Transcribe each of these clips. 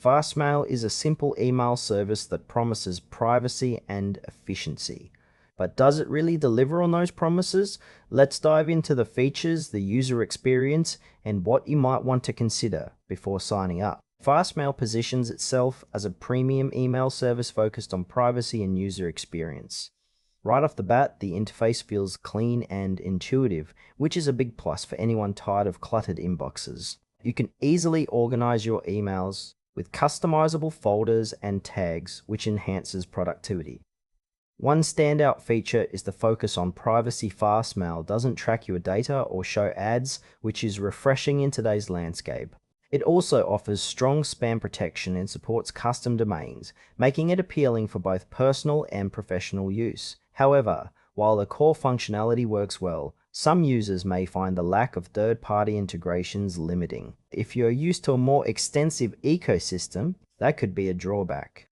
Fastmail is a simple email service that promises privacy and efficiency. But does it really deliver on those promises? Let's dive into the features, the user experience, and what you might want to consider before signing up. Fastmail positions itself as a premium email service focused on privacy and user experience. Right off the bat, the interface feels clean and intuitive, which is a big plus for anyone tired of cluttered inboxes. You can easily organize your emails with customizable folders and tags, which enhances productivity. One standout feature is the focus on privacy. Fastmail doesn't track your data or show ads, which is refreshing in today's landscape. It also offers strong spam protection and supports custom domains, making it appealing for both personal and professional use. However, while the core functionality works well, some users may find the lack of third-party integrations limiting. If you're used to a more extensive ecosystem, that could be a drawback.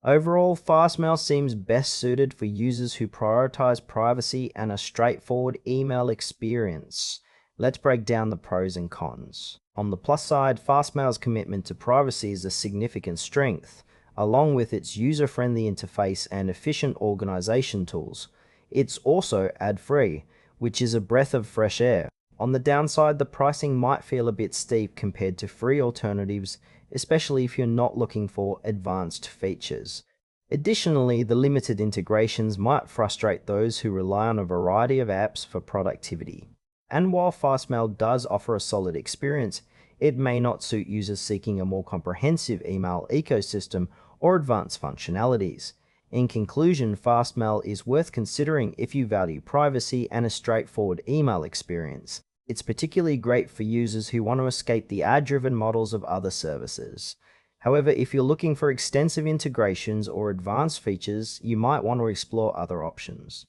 Overall, Fastmail seems best suited for users who prioritize privacy and a straightforward email experience. Let's break down the pros and cons. On the plus side, Fastmail's commitment to privacy is a significant strength, along with its user-friendly interface and efficient organization tools. It's also ad-free, which is a breath of fresh air. On the downside, the pricing might feel a bit steep compared to free alternatives, especially if you're not looking for advanced features. Additionally, the limited integrations might frustrate those who rely on a variety of apps for productivity. And while Fastmail does offer a solid experience, it may not suit users seeking a more comprehensive email ecosystem or advanced functionalities. In conclusion, Fastmail is worth considering if you value privacy and a straightforward email experience. It's particularly great for users who want to escape the ad-driven models of other services. However, if you're looking for extensive integrations or advanced features, you might want to explore other options.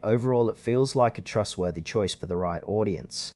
Overall, it feels like a trustworthy choice for the right audience.